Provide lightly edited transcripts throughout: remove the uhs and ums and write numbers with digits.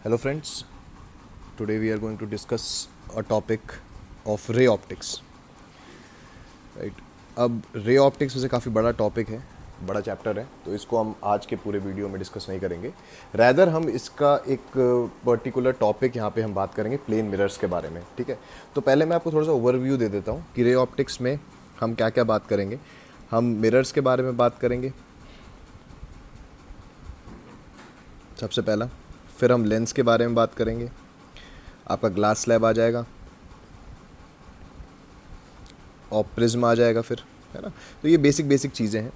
Hello friends, today we are going to discuss a topic of ray optics. Right अब ray optics वैसे काफ़ी बड़ा topic है, बड़ा चैप्टर है, तो इसको हम आज के पूरे वीडियो में डिस्कस नहीं करेंगे। रैदर हम इसका एक पर्टिकुलर टॉपिक यहाँ पे हम बात करेंगे प्लेन मिरर्स के बारे में। ठीक है, तो पहले मैं आपको थोड़ा सा ओवरव्यू दे देता हूँ कि रे ऑप्टिक्स में हम क्या क्या बात करेंगे। हम मिरर्स के बारे में बात करेंगे सबसे पहला, फिर हम लेंस के बारे में बात करेंगे, आपका ग्लास स्लैब आ जाएगा और प्रिज्म आ जाएगा फिर, है ना। तो ये बेसिक बेसिक चीज़ें हैं।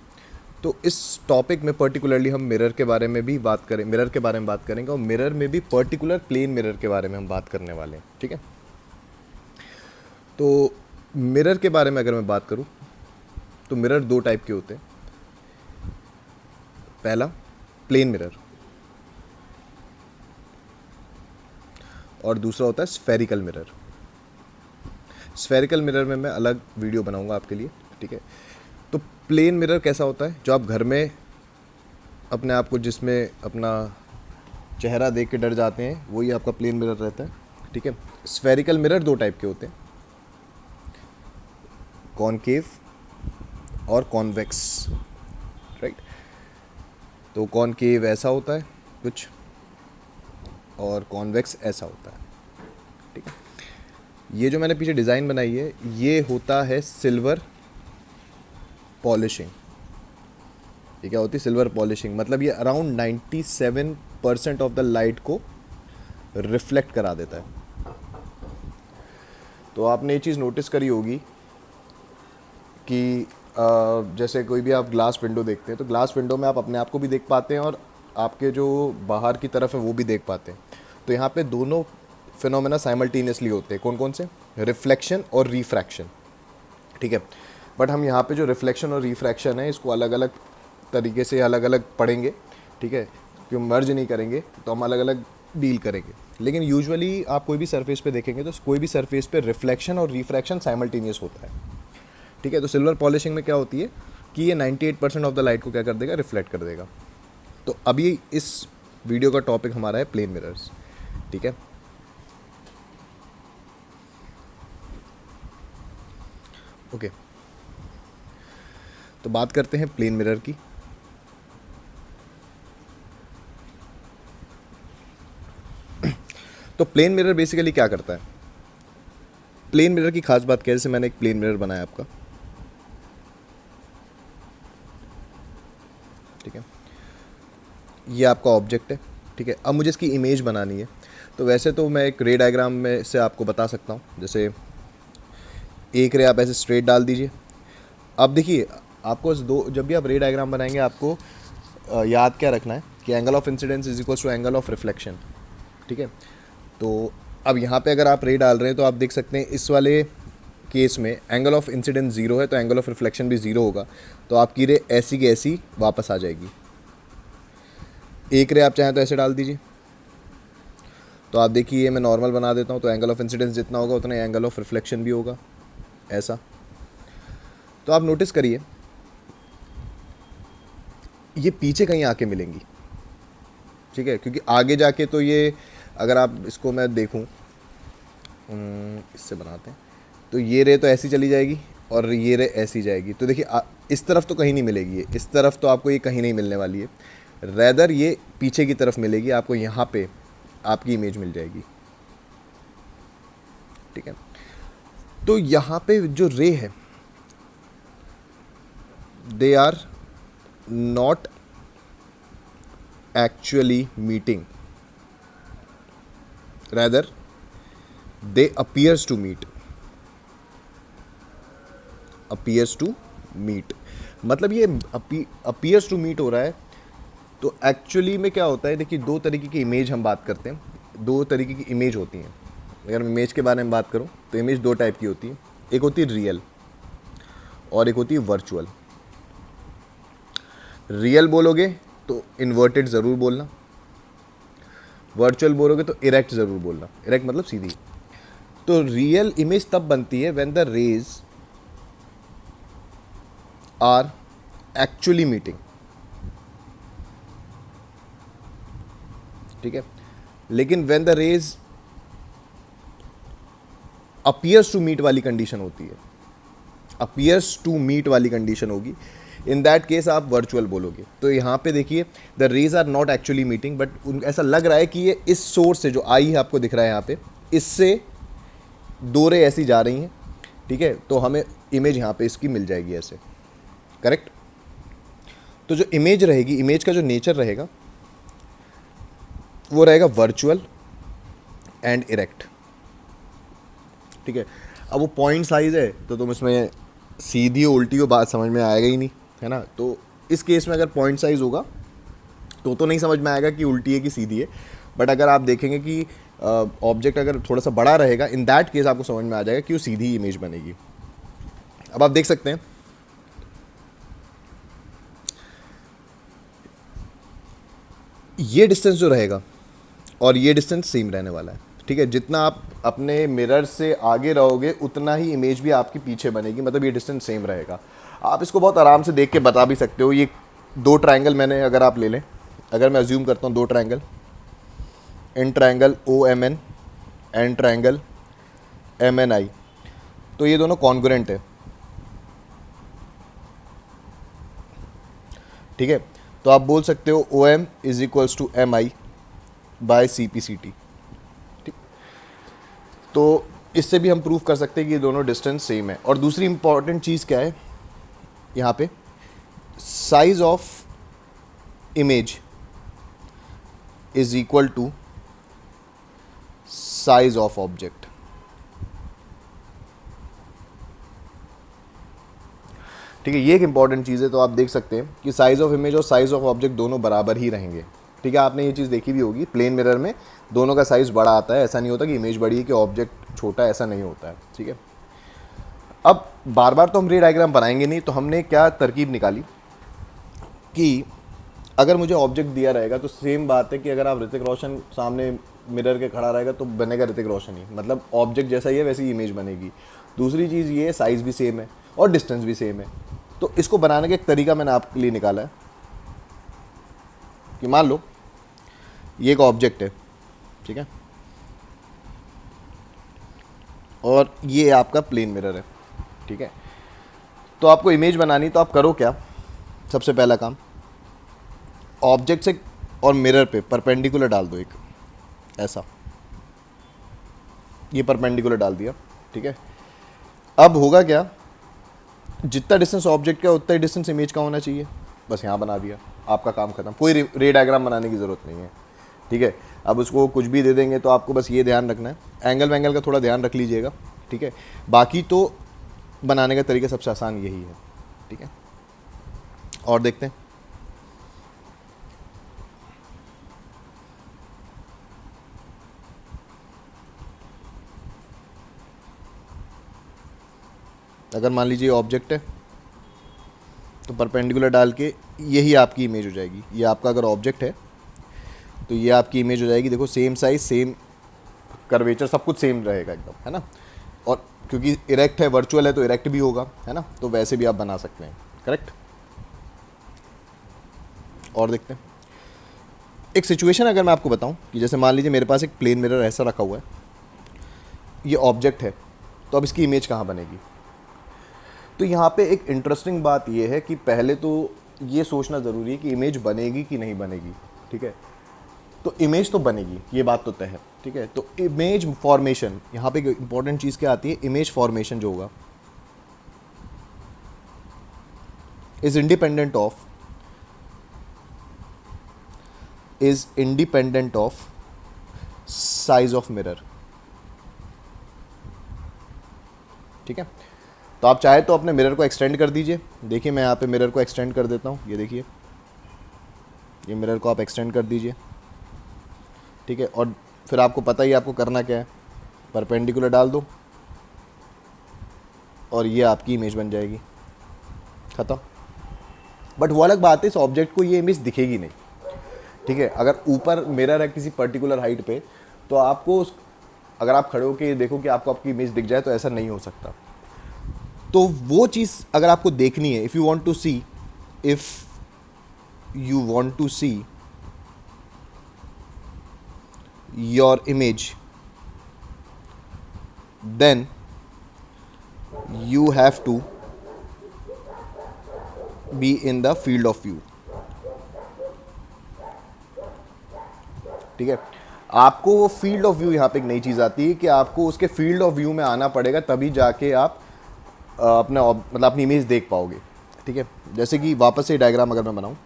तो इस टॉपिक में पर्टिकुलरली हम मिरर के बारे में भी बात करें, मिरर के बारे में बात करेंगे और मिरर में भी पर्टिकुलर प्लेन मिरर के बारे में हम बात करने वाले हैं। ठीक है, तो मिरर के बारे में अगर मैं बात करूं तो मिरर दो टाइप के होते हैं। पहला प्लेन मिरर और दूसरा होता है स्फेरिकल मिरर। स्फेरिकल मिरर में मैं अलग वीडियो बनाऊंगा आपके लिए। ठीक है, तो प्लेन मिरर कैसा होता है, जो आप घर में अपने आप को, जिसमें अपना चेहरा देख के डर जाते हैं, वही आपका प्लेन मिरर रहता है। ठीक है, स्फेरिकल मिरर दो टाइप के होते हैं, कॉनकेव और कॉन्वेक्स। राइट, तो कॉनकेव ऐसा होता है कुछ और कॉन्वेक्स ऐसा होता है। ठीक है, ये जो मैंने पीछे डिज़ाइन बनाई है ये होता है सिल्वर पॉलिशिंग। ये क्या होती है सिल्वर पॉलिशिंग, मतलब ये अराउंड 97% ऑफ द लाइट को रिफ्लेक्ट करा देता है। तो आपने ये चीज़ नोटिस करी होगी कि जैसे कोई भी आप ग्लास विंडो देखते हैं तो ग्लास विंडो में आप अपने आप को भी देख पाते हैं और आपके जो बाहर की तरफ है वो भी देख पाते हैं। तो यहाँ पे दोनों फिनोमेना साइमल्टेनियसली होते हैं। कौन कौन से? रिफ्लेक्शन और रिफ्रैक्शन। ठीक है, बट हम यहाँ पे जो रिफ्लेक्शन और रिफ्रैक्शन है इसको अलग अलग तरीके से अलग अलग पढ़ेंगे। ठीक है, क्यों मर्ज नहीं करेंगे, तो हम अलग अलग डील करेंगे। लेकिन यूजुअली आप कोई भी सरफेस पे देखेंगे तो कोई भी सरफेस पे रिफ्लेक्शन और रिफ्रैक्शन साइमल्टेनियस होता है। ठीक है, तो सिल्वर पॉलिशिंग में क्या होती है कि ये 98% ऑफ द लाइट को क्या कर देगा, रिफ्लेक्ट कर देगा। तो अभी इस वीडियो का टॉपिक हमारा है प्लेन मिरर्स। ठीक है, ओके, तो बात करते हैं प्लेन मिरर की। तो प्लेन मिरर बेसिकली क्या करता है? प्लेन मिरर की खास बात क्या है, जैसे मैंने एक प्लेन मिरर बनाया आपका। ठीक है, ये आपका ऑब्जेक्ट है। ठीक है, अब मुझे इसकी इमेज बनानी है। तो वैसे तो मैं एक रे डायग्राम में से आपको बता सकता हूँ। जैसे एक रे आप ऐसे स्ट्रेट डाल दीजिए। अब देखिए, आपको जब भी आप रे डायग्राम बनाएंगे आपको याद क्या रखना है कि angle of incidence is equal to angle of reflection. ठीक है, तो अब यहाँ पे अगर आप रे डाल रहे हैं तो आप देख सकते हैं इस वाले केस में एंगल ऑफ इंसिडेंस ज़ीरो है तो एंगल ऑफ रिफ्लेक्शन भी ज़ीरो होगा। तो आपकी रे ऐसी की ऐसी वापस आ जाएगी। एक रे आप चाहें तो ऐसे डाल दीजिए। तो आप देखिए, ये मैं नॉर्मल बना देता हूँ, तो एंगल ऑफ इंसिडेंस जितना होगा उतना एंगल ऑफ रिफ्लेक्शन भी होगा ऐसा। तो आप नोटिस करिए ये पीछे कहीं आके मिलेंगी। ठीक है, क्योंकि आगे जाके तो ये, अगर आप इसको मैं देखूं, इससे बनाते हैं, तो ये रे तो ऐसी चली जाएगी और ये रे ऐसी जाएगी। तो देखिए इस तरफ तो कहीं नहीं मिलेगी, ये इस तरफ तो आपको ये कहीं नहीं मिलने वाली है। रैदर ये पीछे की तरफ मिलेगी, आपको यहाँ पे आपकी इमेज मिल जाएगी। ठीक है, तो यहाँ पे जो रे है they are not actually meeting, rather they appears to meet. Appears to meet मतलब ये अपीयर्स टू मीट हो रहा है। तो एक्चुअली में क्या होता है, देखिए दो तरीके की इमेज हम बात करते हैं, दो तरीके की इमेज होती हैं। अगर मैं इमेज के बारे में बात करूं तो इमेज दो टाइप की होती है, एक होती है रियल और एक होती है वर्चुअल। रियल बोलोगे तो इन्वर्टेड ज़रूर बोलना, वर्चुअल बोलोगे तो इरेक्ट ज़रूर बोलना। इरेक्ट मतलब सीधी। तो रियल इमेज तब बनती है when the rays are actually meeting. ठीक है, लेकिन when the rays appears to meet वाली कंडीशन होती है, अपीयर्स टू मीट वाली कंडीशन होगी, इन दैट केस आप वर्चुअल बोलोगे। तो यहाँ पे देखिए the rays are not actually meeting, but ऐसा लग रहा है कि ये इस सोर्स से जो आई है आपको दिख रहा है यहाँ पे, इससे दो रे ऐसी जा रही हैं, ठीक है। तो हमें इमेज यहाँ पे इसकी मिल जाएगी ऐसे, करेक्ट। तो जो इमेज रहेगी, इमेज का जो नेचर रहेगा वो रहेगा वर्चुअल एंड इरेक्ट, ठीक है। अब वो पॉइंट साइज है तो तुम इसमें सीधी उल्टी हो बात समझ में आएगा ही नहीं, है ना। तो इस केस में अगर पॉइंट साइज होगा तो नहीं समझ में आएगा कि उल्टी है कि सीधी है, बट अगर आप देखेंगे कि ऑब्जेक्ट अगर थोड़ा सा बड़ा रहेगा, इन दैट केस आपको समझ में आ जाएगा कि वो सीधी इमेज बनेगी। अब आप देख सकते हैं ये डिस्टेंस जो रहेगा और ये डिस्टेंस सेम रहने वाला है, ठीक है। जितना आप अपने मिरर से आगे रहोगे उतना ही इमेज भी आपकी पीछे बनेगी, मतलब ये डिस्टेंस सेम रहेगा। आप इसको बहुत आराम से देख के बता भी सकते हो। ये दो ट्रायंगल मैंने अगर आप ले लें, अगर मैं अज्यूम करता हूँ दो triangle, in triangle O M N and triangle M N I, तो ये दोनों कॉन्ग्रुएंट है, ठीक है। तो आप बोल सकते हो O M is equals to M I by C P C T, ठीक। तो इससे भी हम प्रूव कर सकते हैं कि ये दोनों डिस्टेंस सेम है। और दूसरी इंपॉर्टेंट चीज़ क्या है यहाँ पे, size of image is equal to size of object, ठीक है। ये एक इंपॉर्टेंट चीज़ है। तो आप देख सकते हैं कि साइज ऑफ इमेज और साइज ऑफ ऑब्जेक्ट दोनों बराबर ही रहेंगे, ठीक है। आपने ये चीज़ देखी भी होगी, प्लेन मिरर में दोनों का साइज़ बड़ा आता है, ऐसा नहीं होता कि इमेज बड़ी है कि ऑब्जेक्ट छोटा है, ऐसा नहीं होता है, ठीक है। अब बार बार तो हम रे डायग्राम बनाएंगे नहीं, तो हमने क्या तरकीब निकाली कि अगर मुझे ऑब्जेक्ट दिया रहेगा तो सेम बात है कि अगर आप ऋतिक रोशन सामने मिरर के खड़ा रहेगा तो बनेगा ऋतिक रोशन ही, मतलब ऑब्जेक्ट जैसा ही है वैसी इमेज बनेगी। दूसरी चीज़ ये, साइज़ भी सेम है और डिस्टेंस भी सेम है। तो इसको बनाने का एक तरीका मैंने आपके लिए निकाला है कि मान लो ये एक ऑब्जेक्ट है, ठीक है, और ये आपका प्लेन मिरर है, ठीक है। तो आपको इमेज बनानी, तो आप करो क्या, सबसे पहला काम ऑब्जेक्ट से और मिरर पे परपेंडिकुलर डाल दो एक, ऐसा, ये परपेंडिकुलर डाल दिया, ठीक है। अब होगा क्या, जितना डिस्टेंस ऑब्जेक्ट का उतना ही डिस्टेंस इमेज का होना चाहिए, बस यहाँ बना दिया, आपका काम खत्म। कोई रे डायग्राम बनाने की ज़रूरत नहीं है, ठीक है। अब उसको कुछ भी दे देंगे तो आपको बस ये ध्यान रखना है, एंगल वैंगल का थोड़ा ध्यान रख लीजिएगा, ठीक है। बाकी तो बनाने का तरीका सबसे आसान यही है, ठीक है। और देखते हैं, अगर मान लीजिए ऑब्जेक्ट है तो परपेंडिकुलर डाल के यही आपकी इमेज हो जाएगी। ये आपका अगर ऑब्जेक्ट है तो ये आपकी इमेज हो जाएगी। देखो सेम साइज, सेम कर्वेचर, सब कुछ सेम रहेगा एकदम, है ना। और क्योंकि इरेक्ट है, वर्चुअल है, तो इरेक्ट भी होगा, है ना। तो वैसे भी आप बना सकते हैं, करेक्ट। और देखते हैं एक सिचुएशन, अगर मैं आपको बताऊं कि जैसे मान लीजिए मेरे पास एक प्लेन मिरर ऐसा रखा हुआ है, ये ऑब्जेक्ट है, तो अब इसकी इमेज कहाँ बनेगी। तो यहाँ पे एक इंटरेस्टिंग बात ये है कि पहले तो ये सोचना ज़रूरी है कि इमेज बनेगी कि नहीं बनेगी, ठीक है। तो इमेज तो बनेगी, ये बात तो तय है, ठीक है। तो इमेज फॉर्मेशन, यहाँ पे इंपॉर्टेंट चीज़ क्या आती है, इमेज फॉर्मेशन जो होगा is independent of size of mirror, ठीक है। तो आप चाहे तो अपने मिरर को एक्सटेंड कर दीजिए। देखिए मैं यहाँ पे मिरर को एक्सटेंड कर देता हूँ, ये देखिए, ये मिरर को आप एक्सटेंड कर दीजिए, ठीक है। और फिर आपको पता ही आपको करना क्या है, परपेंडिकुलर डाल दो और ये आपकी इमेज बन जाएगी, ख़त्म। बट वो अलग बात है, इस ऑब्जेक्ट को ये इमेज दिखेगी नहीं, ठीक है। अगर ऊपर मिरर है किसी पर्टिकुलर हाइट पे, तो आपको अगर आप खड़े होकर देखो कि आपको आपकी इमेज दिख जाए, तो ऐसा नहीं हो सकता। तो वो चीज़ अगर आपको देखनी है, if you want your image, then you have to be in the field of view. ठीक है, आपको वो फील्ड ऑफ व्यू यहाँ पे एक नई चीज़ आती है कि आपको उसके फील्ड ऑफ व्यू में आना पड़ेगा, तभी जाके आप अपना मतलब अपनी इमेज देख पाओगे। ठीक है, जैसे कि वापस से डायग्राम अगर मैं बनाऊँ,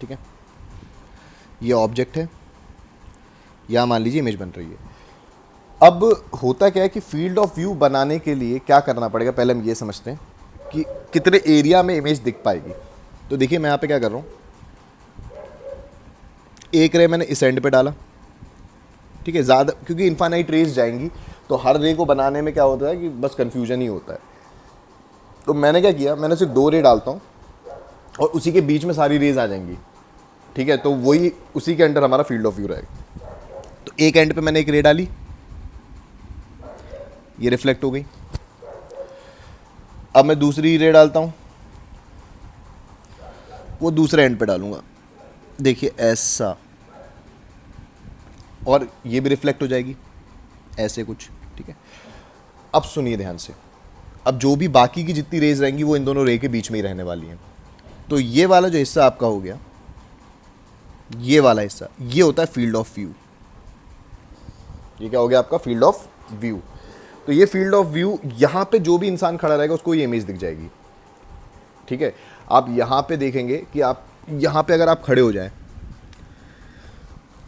ठीक है, ये ऑब्जेक्ट है, या मान लीजिए इमेज बन रही है। अब होता क्या है कि फील्ड ऑफ व्यू बनाने के लिए क्या करना पड़ेगा, पहले हम ये समझते हैं कि कितने एरिया में इमेज दिख पाएगी। तो देखिए मैं यहाँ पे क्या कर रहा हूँ, एक रे मैंने इस एंड पे डाला, ठीक है, ज़्यादा क्योंकि इन्फानाइट रेज जाएंगी तो हर रे को बनाने में क्या होता है कि बस कन्फ्यूजन ही होता है। तो मैंने क्या किया, मैंने सिर्फ 2 रे डालता हूँ और उसी के बीच में सारी रेज आ जाएंगी। ठीक है, तो वही उसी के अंडर हमारा फील्ड ऑफ व्यू रहेगा। तो एक एंड पे मैंने एक रे डाली, ये रिफ्लेक्ट हो गई। अब मैं दूसरी रे डालता हूँ, वो दूसरे एंड पे डालूंगा, देखिए ऐसा, और ये भी रिफ्लेक्ट हो जाएगी ऐसे कुछ। ठीक है, अब सुनिए ध्यान से, अब जो भी बाकी की जितनी रेज रहेंगी वो इन दोनों रे के बीच में ही रहने वाली हैं। तो ये वाला जो हिस्सा आपका हो गया, ये वाला हिस्सा, ये होता है फील्ड ऑफ व्यू। ये क्या हो गया आपका फील्ड ऑफ व्यू। तो ये फील्ड ऑफ व्यू, यहाँ पे जो भी इंसान खड़ा रहेगा उसको ये इमेज दिख जाएगी। ठीक है, आप यहाँ पे देखेंगे कि आप यहाँ पे अगर आप खड़े हो जाएं,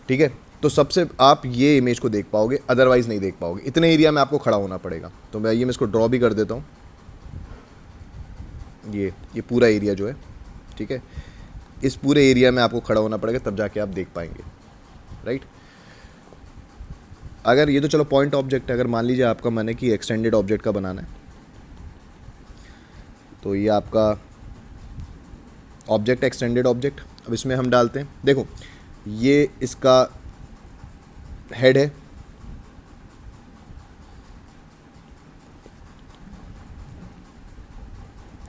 ठीक है, तो सबसे आप ये इमेज को देख पाओगे, अदरवाइज नहीं देख पाओगे। इतने एरिया में आपको खड़ा होना पड़ेगा। तो मैं इसको ड्रॉ भी कर देता हूँ, ये पूरा एरिया जो है, ठीक है, इस पूरे एरिया में आपको खड़ा होना पड़ेगा, तब जाके आप देख पाएंगे। राइट, अगर ये तो चलो पॉइंट ऑब्जेक्ट है, अगर मान लीजिए आपका मन है कि एक्सटेंडेड ऑब्जेक्ट का बनाना है, तो ये आपका ऑब्जेक्ट, एक्सटेंडेड ऑब्जेक्ट। अब इसमें हम डालते हैं, देखो ये इसका हेड है,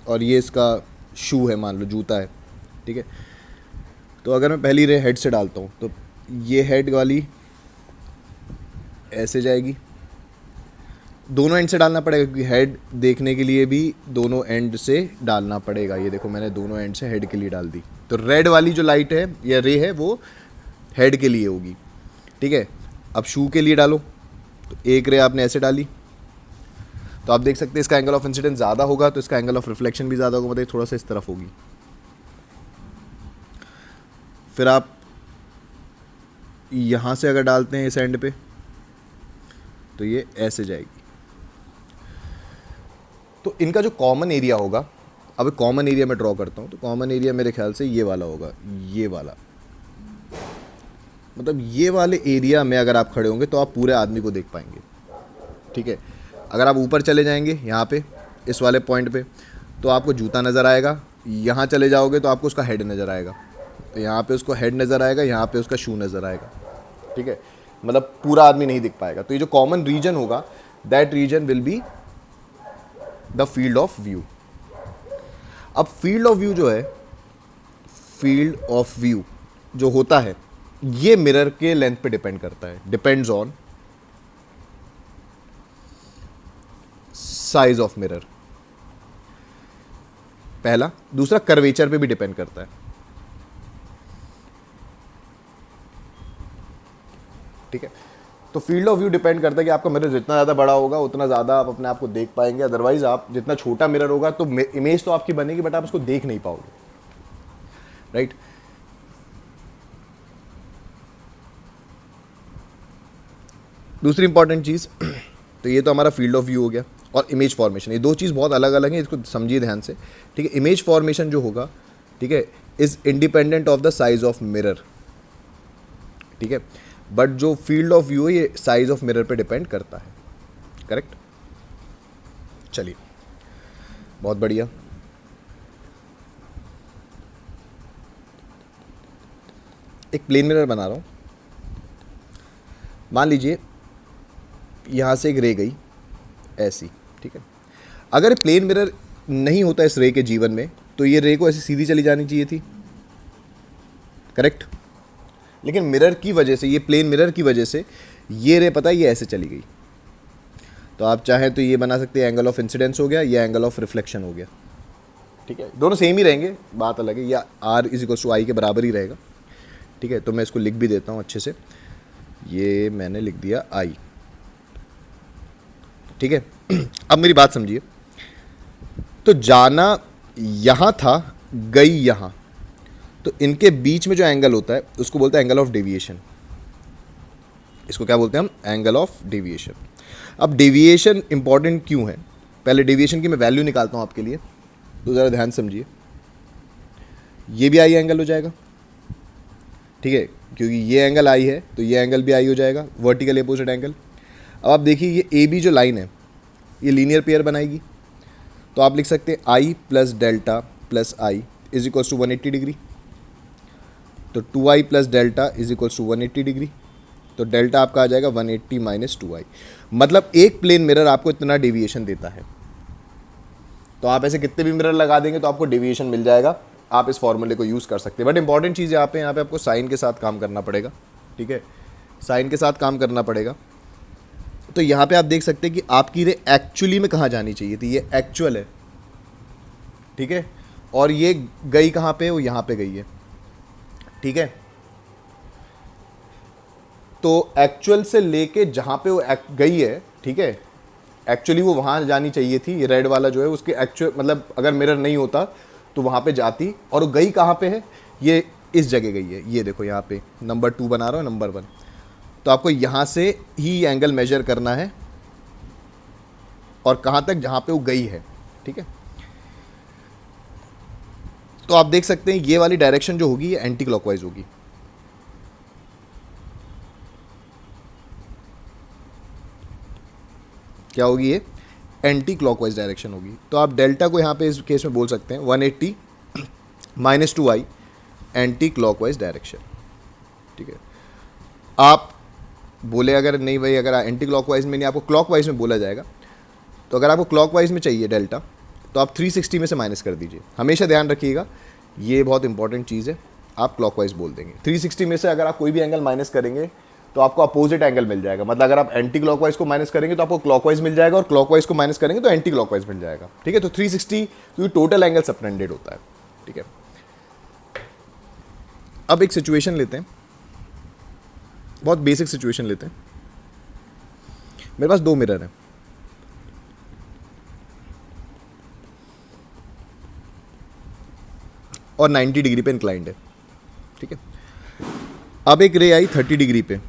और ये इसका शू है, मान लो जूता है। ठीक है, तो अगर मैं पहली रे हेड से डालता हूँ तो ये हेड वाली ऐसे जाएगी, दोनों एंड से डालना पड़ेगा क्योंकि हेड देखने के लिए भी दोनों एंड से डालना पड़ेगा। ये देखो मैंने दोनों एंड से हेड के लिए डाल दी। तो रेड वाली जो लाइट है या रे है वो हेड के लिए होगी। ठीक है, अब शू के लिए डालो, तो एक रे आपने ऐसे डाली, तो आप देख सकते हैं इसका एंगल ऑफ इंसिडेंस ज़्यादा होगा तो इसका एंगल ऑफ रिफ्लेक्शन भी ज़्यादा होगा, मतलब थोड़ा सा इस तरफ होगी। फिर आप यहाँ से अगर डालते हैं इस एंड पे तो ये ऐसे जाएगी। तो इनका जो कॉमन एरिया होगा, अब कॉमन एरिया में ड्रॉ करता हूँ, तो कॉमन एरिया मेरे ख्याल से ये वाला होगा, ये वाला, मतलब ये वाले एरिया में अगर आप खड़े होंगे तो आप पूरे आदमी को देख पाएंगे। ठीक है, अगर आप ऊपर चले जाएंगे यहाँ पे इस वाले पॉइंट पे तो आपको जूता नज़र आएगा, यहाँ चले जाओगे तो आपको उसका हेड नज़र आएगा, तो यहाँ पे उसको हेड नज़र आएगा, यहाँ पे उसका शू नज़र आएगा। ठीक है, मतलब पूरा आदमी नहीं दिख पाएगा। तो ये जो कॉमन रीजन होगा, that region will be the field of view. अब फील्ड ऑफ व्यू जो है, फील्ड ऑफ व्यू जो होता है ये मिरर के लेंथ पे डिपेंड करता है, depends on size of mirror, पहला। दूसरा कर्वेचर पे भी डिपेंड करता है। ठीक है, तो फील्ड ऑफ व्यू डिपेंड करता है कि आपका मिरर जितना ज़्यादा बड़ा होगा उतना ज़्यादा आप अपने आप को देख पाएंगे, अदरवाइज आप जितना छोटा मिरर होगा तो इमेज तो आपकी बनेगी बट आप उसको देख नहीं पाओगे। राइट, दूसरी इंपॉर्टेंट चीज़, तो ये तो हमारा फील्ड ऑफ व्यू हो गया, और इमेज फॉर्मेशन, ये दो चीज़ बहुत अलग अलग हैं, इसको समझिए ध्यान से। ठीक है, इमेज फॉर्मेशन जो होगा, ठीक है, is independent of the size of mirror. ठीक है, बट जो फील्ड ऑफ व्यू है ये साइज ऑफ मिरर पे डिपेंड करता है। करेक्ट, चलिए बहुत बढ़िया। एक प्लेन मिरर बना रहा हूँ, मान लीजिए यहाँ से एक रे गई ऐसी। ठीक है, अगर प्लेन मिरर नहीं होता इस रे के जीवन में तो ये रे को ऐसे सीधी चली जानी चाहिए थी, करेक्ट। लेकिन मिरर की वजह से, ये प्लेन मिरर की वजह से ये रे पता है ये ऐसे चली गई। तो आप चाहें तो ये बना सकते हैं एंगल ऑफ इंसिडेंस हो गया या एंगल ऑफ रिफ्लेक्शन हो गया, ठीक है। दोनों सेम ही रहेंगे, बात अलग है, या आर इज इक्वल टू आई के बराबर ही रहेगा, ठीक है। तो मैं इसको लिख भी देता हूँ अच्छे से, ये मैंने लिख दिया आई, ठीक है। अब मेरी बात समझिए, तो जाना यहाँ था, गई यहाँ, तो इनके बीच में जो एंगल होता है उसको बोलते हैं एंगल ऑफ डेविएशन। इसको क्या बोलते हैं हम? Angle of deviation. अब डेविएशन इंपॉर्टेंट क्यों है? पहले डेविएशन की मैं वैल्यू निकालता हूँ आपके लिए, तो ज़रा ध्यान समझिए। ये भी आई एंगल हो जाएगा, ठीक है, क्योंकि ये एंगल आई है तो ये एंगल भी आई हो जाएगा, वर्टिकल अपोजिट एंगल। अब आप देखिए ये ए बी जो लाइन है ये लीनियर पेयर बनाएगी, तो आप लिख सकते हैं I plus delta plus I is equals to 180 degree. तो 2i plus delta is equals to 180 degree, तो डेल्टा आपका आ जाएगा 180 माइनस 2i। मतलब एक प्लेन मिरर आपको इतना डेविएशन देता है, तो आप ऐसे कितने भी मिरर लगा देंगे तो आपको डेविएशन मिल जाएगा। आप इस फॉर्मूले को यूज़ कर सकते हैं। बट इंपॉर्टेंट चीज़ यहाँ पे आपको साइन के साथ काम करना पड़ेगा, ठीक है, साइन के साथ काम करना पड़ेगा। तो यहाँ पे आप देख सकते हैं कि आपकी रे एक्चुअली में कहाँ जानी चाहिए थी, ये एक्चुअल है, ठीक है, और ये गई कहाँ पे? वो यहाँ पे गई है, ठीक है। तो एक्चुअल से लेके जहाँ पे वो गई है, ठीक है, एक्चुअली वो वहाँ जानी चाहिए थी। ये रेड वाला जो है उसके एक्चुअल मतलब अगर मिरर नहीं होता तो वहाँ पे जाती, और वो गई कहाँ पे है? ये इस जगह गई है, ये देखो यहाँ पे नंबर 2 बना रहा हूँ, नंबर 1। तो आपको यहाँ से ही एंगल मेजर करना है और कहाँ तक? जहाँ पे वो गई है, ठीक है। तो आप देख सकते हैं ये वाली डायरेक्शन जो होगी ये एंटी क्लॉकवाइज होगी, क्या होगी? ये एंटी क्लॉकवाइज डायरेक्शन होगी। तो आप डेल्टा को यहाँ पे इस केस में बोल सकते हैं 180 minus 2i anti clockwise direction, ठीक है। आप बोले अगर नहीं भाई, अगर एंटी क्लॉकवाइज में नहीं, आपको क्लॉकवाइज में बोला जाएगा, तो अगर आपको क्लॉकवाइज में चाहिए डेल्टा तो आप 360 में से माइनस कर दीजिए। हमेशा ध्यान रखिएगा, ये बहुत इंपॉर्टेंट चीज़ है, आप क्लॉकवाइज बोल देंगे। 360 में से अगर आप कोई भी एंगल माइनस करेंगे तो आपको अपोजिट एंगल मिल जाएगा। मतलब अगर आप एंटी क्लॉकवाइज को माइनस करेंगे तो आपको क्लॉकवाइज मिल जाएगा, और क्लॉकवाइज को माइनस करेंगे तो एंटी क्लॉकवाइज मिल जाएगा, ठीक है। तो 360 क्योंकि टोटल एंगल सबटेंडेड होता है, ठीक है। अब एक सिचुएशन लेते हैं, बहुत बेसिक सिचुएशन लेते हैं। मेरे पास 2 मिरर हैं, और 90 डिग्री पे इंक्लाइंड है, ठीक है। अब एक रे आई 30 डिग्री पे,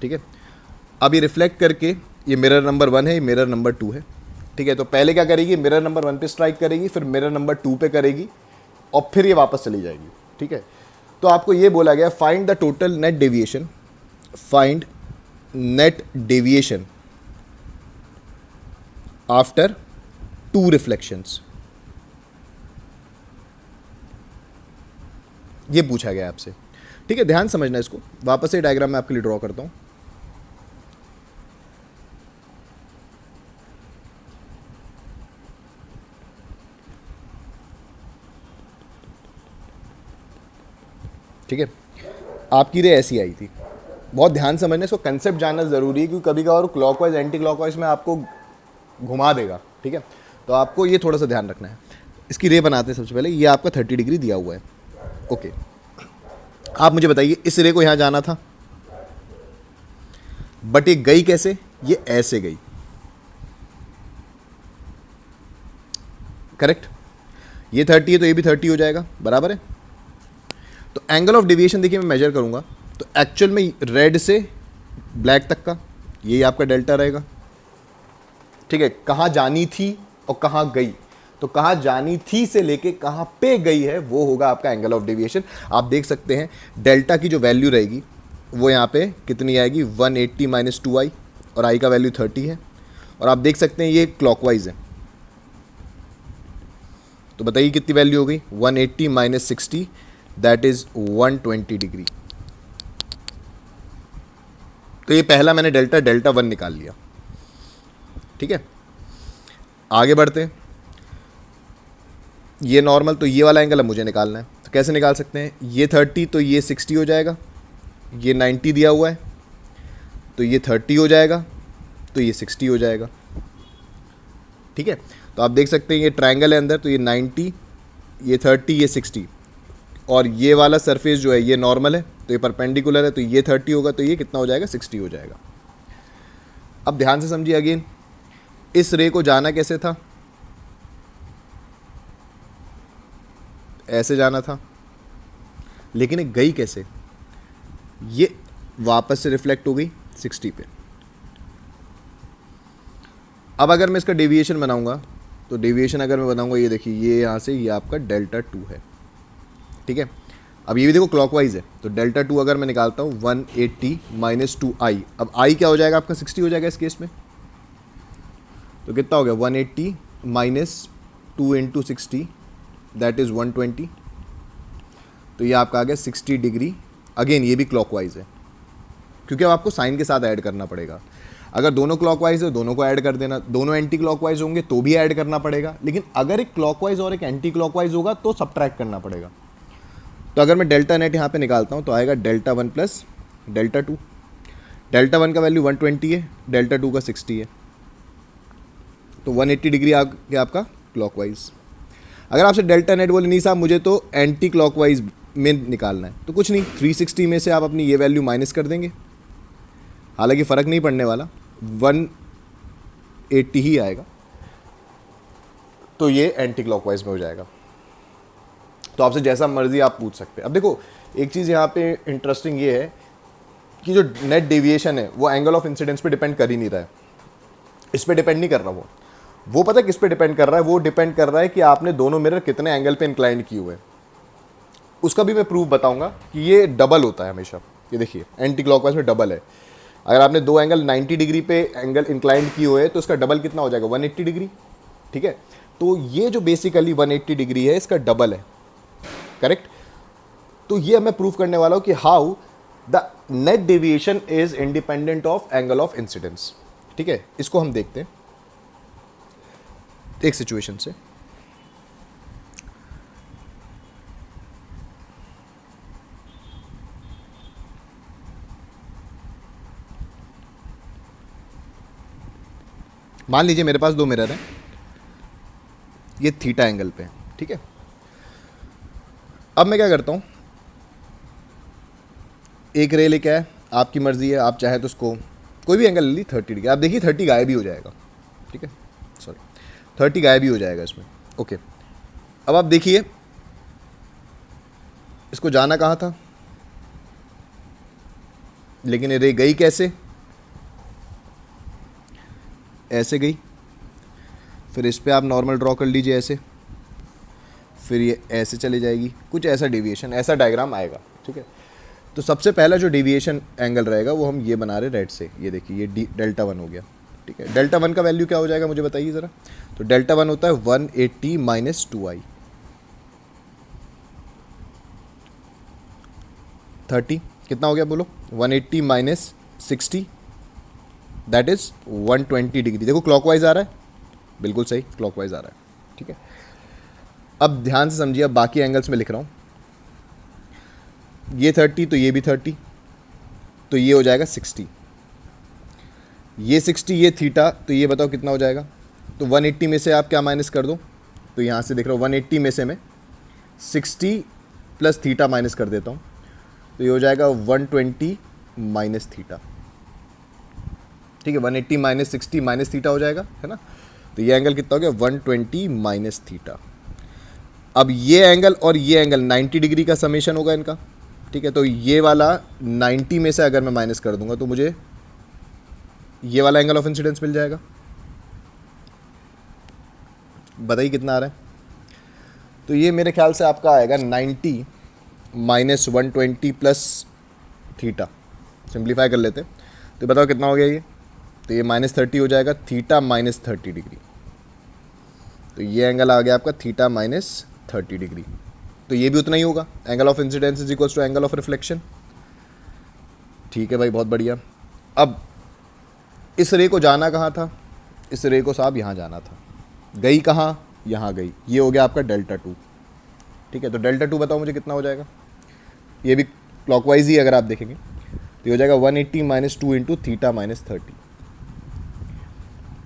ठीक है। अब ये रिफ्लेक्ट करके, ये मिरर नंबर 1 है, ये मिरर नंबर 2 है, ठीक है। तो पहले क्या करेगी? मिरर नंबर 1 पे स्ट्राइक करेगी, फिर मिरर नंबर 2 पे करेगी, और फिर ये वापस चली जाएगी, ठीक है। तो आपको ये बोला गया find the total net deviation, find net deviation after 2 reflections, ये पूछा गया आपसे, ठीक है। ध्यान समझना इसको, वापस से डायग्राम मैं आपके लिए ड्रॉ करता हूं। ठीक है, आपकी रे ऐसी आई थी। बहुत ध्यान समझना, इसको कंसेप्ट जानना जरूरी है, क्योंकि कभी कभार क्लॉकवाइज एंटी क्लॉकवाइज में आपको घुमा देगा, ठीक है। तो आपको ये थोड़ा सा ध्यान रखना है। इसकी रे बनाते हैं सबसे पहले। ये आपका 30 डिग्री दिया हुआ है, ओके। आप मुझे बताइए, इस रे को यहां जाना था, बट ये गई कैसे? ये ऐसे गई, करेक्ट। ये 30 है तो ये भी 30 हो जाएगा, बराबर है। तो एंगल ऑफ डेविएशन देखिए मैं मेजर करूंगा, तो एक्चुअल में रेड से ब्लैक तक का ये आपका डेल्टा रहेगा, ठीक है। कहां जानी थी और कहां गई, तो कहां जानी थी से लेके कहां पे गई है वो होगा आपका एंगल ऑफ डेविएशन। आप देख सकते हैं डेल्टा की जो वैल्यू रहेगी वो यहाँ पे कितनी आएगी? 180 माइनस 2i, और i का वैल्यू 30 है, और आप देख सकते हैं ये क्लॉकवाइज है। तो बताइए कितनी वैल्यू हो गई? 180 माइनस 60, दैट इज 120 डिग्री। तो ये पहला मैंने डेल्टा 1 निकाल लिया, ठीक है। आगे बढ़ते हैं। ये नॉर्मल, तो ये वाला एंगल अब मुझे निकालना है। तो कैसे निकाल सकते हैं, ये 30 तो ये 60 हो जाएगा, ये 90 दिया हुआ है तो ये 30 हो जाएगा, तो ये 60 हो जाएगा। ठीक है, तो आप देख सकते हैं ये ट्रायंगल है अंदर, तो ये 90, ये 30, ये 60, और ये वाला सरफेस जो है ये नॉर्मल है तो ये परपेंडिकुलर है, तो ये 30 होगा, तो ये कितना हो जाएगा, 60 हो जाएगा। अब ध्यान से समझिए अगेन, इस रे को जाना कैसे था, ऐसे जाना था, लेकिन ये गई कैसे, ये वापस से रिफ्लेक्ट हो गई 60 पे। अब अगर मैं इसका डेविएशन बनाऊंगा, तो डेविएशन अगर मैं बनाऊंगा, ये देखिए ये यहाँ से ये आपका डेल्टा 2 है। ठीक है, अब ये भी देखो क्लॉकवाइज है, तो डेल्टा 2 अगर मैं निकालता हूँ 180 माइनस 2i, अब i क्या हो जाएगा आपका, 60 हो जाएगा इस केस में। तो कितना हो गया, 180 माइनस 2 इंटू 60 दैट इज़ 120, तो ये आपका आ गया 60 डिग्री। अगेन ये भी क्लॉकवाइज है, क्योंकि अब आपको साइन के साथ ऐड करना पड़ेगा। अगर दोनों क्लॉकवाइज है दोनों को ऐड कर देना, दोनों एंटी क्लॉकवाइज होंगे तो भी ऐड करना पड़ेगा, लेकिन अगर एक क्लॉकवाइज और एक एंटी क्लॉकवाइज होगा तो सबट्रैक्ट करना पड़ेगा। तो अगर मैं डेल्टा नेट यहाँ पे निकालता हूँ तो आएगा डेल्टा 1 प्लस डेल्टा 2। डेल्टा 1 का वैल्यू 120 है, डेल्टा 2 का 60 है, तो 180 डिग्री आ गया आपका क्लॉकवाइज। अगर आपसे डेल्टा नेट बोले नहीं साहब मुझे तो एंटी क्लॉकवाइज में निकालना है, तो कुछ नहीं, 360 में से आप अपनी ये वैल्यू माइनस कर देंगे, हालांकि फ़र्क नहीं पड़ने वाला, 180 ही आएगा, तो ये एंटी क्लॉकवाइज में हो जाएगा। तो आपसे जैसा मर्जी आप पूछ सकते हैं। अब देखो एक चीज़ यहाँ पे इंटरेस्टिंग ये है कि जो नेट डेविएशन है वो एंगल ऑफ इंसिडेंस पे डिपेंड कर ही नहीं रहा है, इस पे डिपेंड नहीं कर रहा वो पता है किस पे डिपेंड कर रहा है, वो डिपेंड कर रहा है कि आपने दोनों मिरर कितने एंगल पे इंक्लाइंड किए हुए हैं। उसका भी मैं प्रूफ बताऊंगा कि ये डबल होता है हमेशा। ये देखिए एंटी क्लॉकवाइज में डबल है, अगर आपने दो एंगल 90 डिग्री पे एंगल इंक्लाइंड किए हुए हैं तो इसका डबल कितना हो जाएगा, 180 डिग्री। ठीक है, तो ये जो बेसिकली 180 डिग्री है इसका डबल है, करेक्ट। तो ये मैं प्रूफ करने वाला हूँ कि how the net deviation is independent of angle of incidence. ठीक है, इसको हम देखते हैं एक सिचुएशन से। मान लीजिए मेरे पास दो मिरर हैं, ये थीटा एंगल पे है। ठीक है, अब मैं क्या करता हूँ, एक रे लेके आया, आपकी मर्जी है, आप चाहे तो उसको कोई भी एंगल ले ली 30 डिग्री। आप देखिए 30 गायब भी हो जाएगा। ठीक है, सॉरी 30 गायब भी हो जाएगा इसमें। ओके, अब आप देखिए इसको जाना कहाँ था, लेकिन ये रे गई कैसे, ऐसे गई, फिर इस पे आप नॉर्मल ड्रॉ कर लीजिए ऐसे, फिर ये ऐसे चली जाएगी, कुछ ऐसा डेविएशन, ऐसा डायग्राम आएगा। ठीक है, तो सबसे पहला जो डेविएशन एंगल रहेगा वो हम ये बना रहे रेड से। ये देखिए ये डेल्टा 1 हो गया। ठीक है, डेल्टा 1 का वैल्यू क्या हो जाएगा मुझे बताइए ज़रा। तो डेल्टा 1 होता है 180 माइनस 2i, 30 कितना हो गया बोलो, 180 माइनस 60 दैट इज़ 120 डिग्री। देखो क्लॉकवाइज आ रहा है, बिल्कुल सही क्लॉकवाइज आ रहा है। ठीक है, अब ध्यान से समझिए, अब बाकी एंगल्स में लिख रहा हूँ, ये 30 तो ये भी 30, तो ये हो जाएगा 60, ये 60, ये थीटा, तो ये बताओ कितना हो जाएगा। तो 180 में से आप क्या माइनस कर दो, तो यहाँ से देख रहा हूँ 180 में से मैं 60 प्लस थीटा माइनस कर देता हूँ, तो ये हो जाएगा 120 माइनस थीटा। ठीक है, 180 माइनस 60 माइनस थीटा हो जाएगा, है ना। तो ये एंगल कितना हो गया, 120 माइनस थीटा। अब ये एंगल और ये एंगल 90 डिग्री का समेशन होगा इनका। ठीक है, तो ये वाला 90 में से अगर मैं माइनस कर दूंगा तो मुझे ये वाला एंगल ऑफ इंसिडेंस मिल जाएगा। बताइए कितना आ रहा है। तो ये मेरे ख्याल से आपका आएगा 90 माइनस 120 प्लस थीटा, सिंप्लीफाई कर लेते हैं तो बताओ कितना हो गया ये। तो ये माइनस 30 हो जाएगा, थीटा माइनस 30 डिग्री। तो ये एंगल आ गया आपका थीटा माइनस 30 डिग्री। तो ये भी उतना ही होगा, angle of incidence is equals to angle of reflection. ठीक है भाई, बहुत बढ़िया। अब इस रे को जाना कहाँ था, इस रे को साहब यहाँ जाना था, गई कहाँ, यहाँ गई, ये हो गया आपका डेल्टा टू। ठीक है, तो डेल्टा टू बताओ मुझे कितना हो जाएगा, ये भी क्लॉकवाइज ही अगर आप देखेंगे तो ये हो जाएगा 180 minus two into theta minus 30।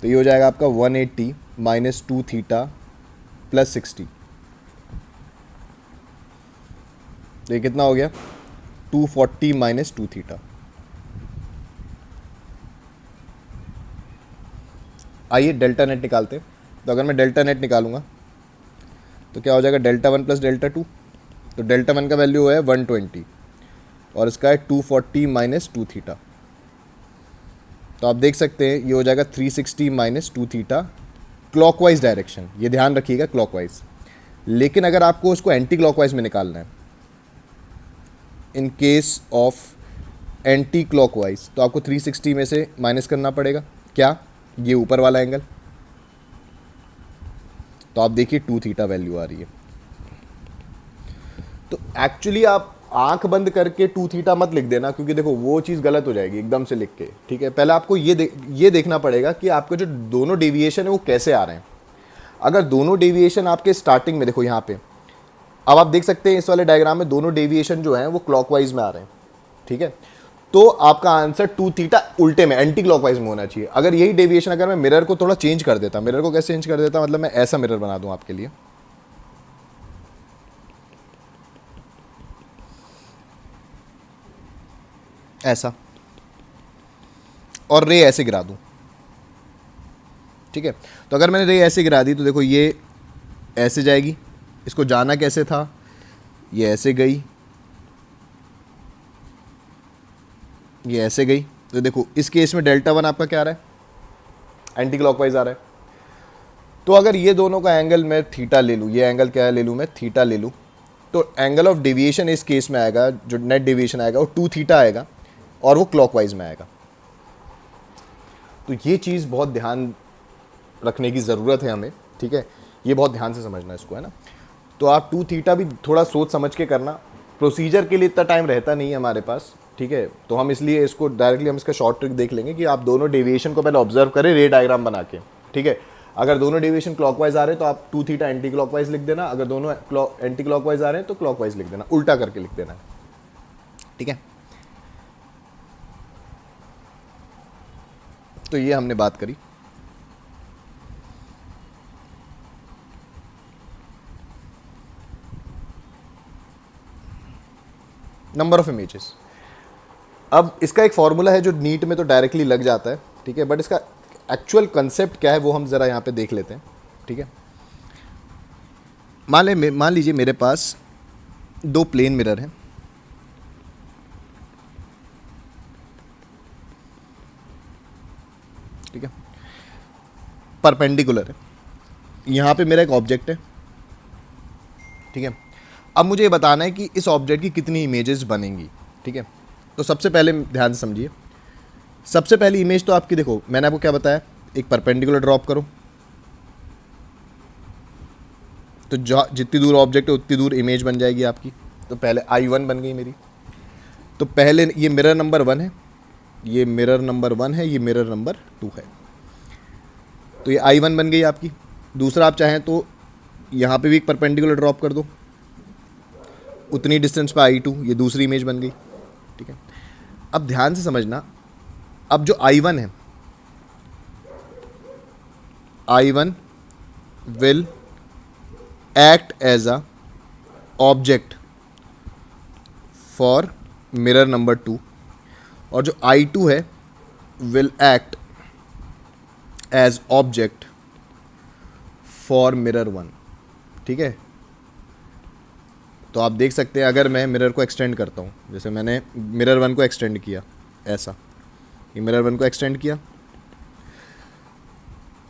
तो ये हो जाएगा आपका 180 माइनस टू थीटा प्लस 60। तो ये कितना हो गया 240 माइनस टू थीटा। आइए डेल्टा नेट निकालते हैं। तो अगर मैं डेल्टा नेट निकालूंगा तो क्या हो जाएगा delta one plus delta two. तो डेल्टा वन का वैल्यू है 120 और इसका है 240 माइनस टू थीटा। तो आप देख सकते हैं ये हो जाएगा 360 minus two theta clockwise direction, ये ध्यान रखिएगा क्लॉकवाइज। लेकिन अगर आपको उसको एंटी क्लॉकवाइज में निकालना है, in case of anti clockwise, तो आपको 360 में से माइनस करना पड़ेगा क्या, ये ऊपर वाला एंगल। तो आप देखिए 2 थीटा वैल्यू आ रही है। तो एक्चुअली आप आंख बंद करके 2 थीटा मत लिख देना, क्योंकि देखो वो चीज़ गलत हो जाएगी एकदम से लिख के। ठीक है, पहले आपको ये देखना पड़ेगा कि आपके जो दोनों डेविएशन है वो कैसे आ रहे हैं। अगर दोनों डेविएशन आपके स्टार्टिंग में, देखो यहाँ पे अब आप देख सकते हैं इस वाले डायग्राम में दोनों डेविएशन जो हैं वो क्लॉकवाइज में आ रहे हैं। ठीक है, तो आपका आंसर 2 थीटा उल्टे में एंटी क्लॉकवाइज में होना चाहिए। अगर यही डेविएशन अगर मैं मिरर को थोड़ा चेंज कर देता, मिरर को कैसे चेंज कर देता, मतलब मैं ऐसा मिरर बना दूं आपके लिए, ऐसा, और रे ऐसे गिरा दूं। ठीक है, तो अगर मैंने रे ऐसे गिरा दी तो देखो ये ऐसे जाएगी, इसको जाना कैसे था, ये ऐसे गई, ये ऐसे गई। तो देखो इस केस में डेल्टा वन आपका क्या आ रहा है, एंटी क्लॉकवाइज आ रहा है। तो अगर ये दोनों का एंगल मैं थीटा ले लूँ, ये एंगल क्या ले लूँ मैं, थीटा ले लूँ, तो एंगल ऑफ डेविएशन इस केस में आएगा, जो नेट डेविएशन आएगा वो 2 थीटा आएगा और वो क्लॉकवाइज में आएगा। तो ये चीज़ बहुत ध्यान रखने की ज़रूरत है हमें। ठीक है, ये बहुत ध्यान से समझना इसको, है ना। तो आप 2 थीटा भी थोड़ा सोच समझ के करना, प्रोसीजर के लिए इतना टाइम रहता नहीं है हमारे पास। ठीक है, तो हम इसलिए इसको डायरेक्टली हम इसका शॉर्ट ट्रिक देख लेंगे कि आप दोनों डेविएशन को पहले ऑब्जर्व करें रे डायग्राम बना के। ठीक है, अगर दोनों डेविएशन क्लॉकवाइज आ रहे हैं तो आप 2 थीटा एंटी क्लॉकवाइज लिख देना, अगर दोनों एंटी क्लॉकवाइज आ रहे हैं तो क्लॉकवाइज लिख देना, उल्टा करके लिख देना। ठीक है, तो ये हमने बात करी। Number of images. अब इसका एक फॉर्मूला है जो नीट में तो डायरेक्टली लग जाता है। ठीक है, बट इसका एक्चुअल कंसेप्ट क्या है वो हम ज़रा यहाँ पे देख लेते हैं। ठीक है, मान लीजिए मेरे पास 2 प्लेन मिरर हैं। ठीक है, परपेंडिकुलर है, यहाँ पे मेरा एक ऑब्जेक्ट है। ठीक है, अब मुझे ये बताना है कि इस ऑब्जेक्ट की कितनी इमेजेस बनेंगी। ठीक है, तो सबसे पहले ध्यान से समझिए, सबसे पहली इमेज तो आपकी, देखो मैंने आपको क्या बताया, एक परपेंडिकुलर ड्रॉप करो, तो जितनी दूर ऑब्जेक्ट है उतनी दूर इमेज बन जाएगी आपकी। तो पहले I1 बन गई मेरी। तो पहले ये मिरर नंबर 1 है, ये मिरर नंबर 1 है, ये मिरर नंबर 2 है। तो ये I1 बन गई आपकी। दूसरा आप चाहें तो यहाँ पे भी एक परपेंडिकुलर ड्रॉप कर दो, उतनी डिस्टेंस पे I2, ये दूसरी इमेज बन गई। ठीक है, अब ध्यान से समझना, अब जो I1 है, I1 will act as a object for mirror number 2 और जो I2 है will act as object for mirror 1। ठीक है, तो आप देख सकते हैं अगर मैं मिरर को एक्सटेंड करता हूँ, जैसे मैंने मिरर 1 को एक्सटेंड किया ऐसा, ये मिरर 1 को एक्सटेंड किया,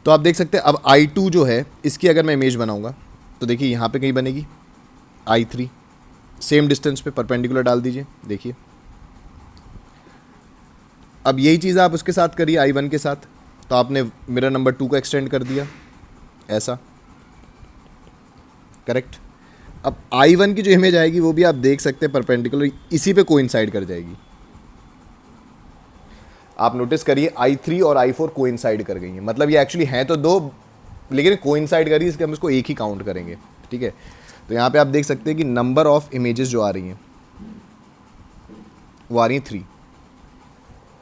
तो आप देख सकते हैं अब I2 जो है इसकी अगर मैं इमेज बनाऊंगा तो देखिए यहाँ पे कहीं बनेगी I3, सेम डिस्टेंस पे परपेंडिकुलर डाल दीजिए। देखिए अब यही चीज़ आप उसके साथ करिए I1 के साथ, तो आपने मिरर नंबर 2 को एक्सटेंड कर दिया ऐसा, करेक्ट। अब I1 की जो इमेज आएगी वो भी आप देख सकते हैं परपेंडिकुलर इसी पे कोइंसाइड कर जाएगी। आप नोटिस करिए I3 और I4 कोइंसाइड कर गई हैं, मतलब ये एक्चुअली हैं तो 2 लेकिन कोइंसाइड करी इसके हम इसको एक ही काउंट करेंगे, ठीक है। तो यहाँ पे आप देख सकते हैं कि नंबर ऑफ इमेजेस जो आ रही हैं वो आ रही हैं 3,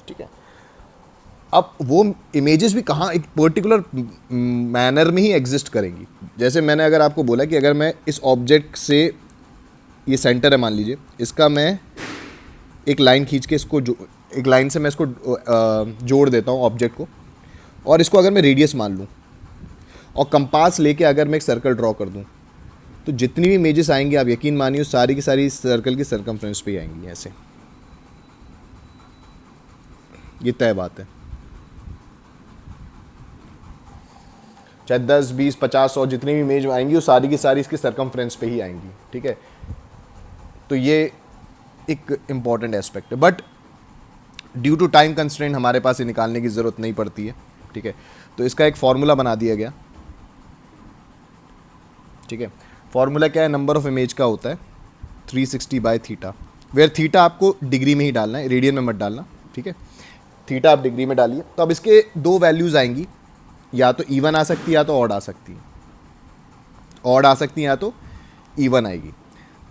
ठीक है। अब वो इमेजेस भी कहाँ, एक पर्टिकुलर मैनर में ही एग्जिस्ट करेंगी। जैसे मैंने अगर आपको बोला कि अगर मैं इस ऑब्जेक्ट से, ये सेंटर है मान लीजिए, इसका मैं एक लाइन खींच के इसको एक लाइन से मैं इसको जोड़ देता हूँ ऑब्जेक्ट को, और इसको अगर मैं रेडियस मान लूँ और कंपास लेके अगर मैं एक सर्कल ड्रॉ कर दूँ, तो जितनी भी इमेजेस आएंगी आप यकीन मानिए सारी की सारी सर्कल की सर्कमफ्रेंस पे ही आएंगी। ऐसे ये तय बात है। चाहे 10, 20, 50, 100 जितनी भी इमेज आएंगी वो सारी की सारी इसके सर्कमफ्रेंस पे ही आएंगी, ठीक है। तो ये एक इम्पॉर्टेंट एस्पेक्ट है, but due to time constraint हमारे पास ये निकालने की ज़रूरत नहीं पड़ती है, ठीक है। तो इसका एक फॉर्मूला बना दिया गया, ठीक है। फॉर्मूला क्या है, नंबर ऑफ इमेज का होता है 360 बाय थीटा, वेयर थीटा आपको डिग्री में ही डालना है, रेडियन में मत डालना, ठीक है। थीटा आप डिग्री में डालिए। तो अब इसके दो वैल्यूज़ आएंगी, या तो इवन आ सकती है या तो ऑड आ सकती है। ऑड आ सकती है या तो इवन आएगी।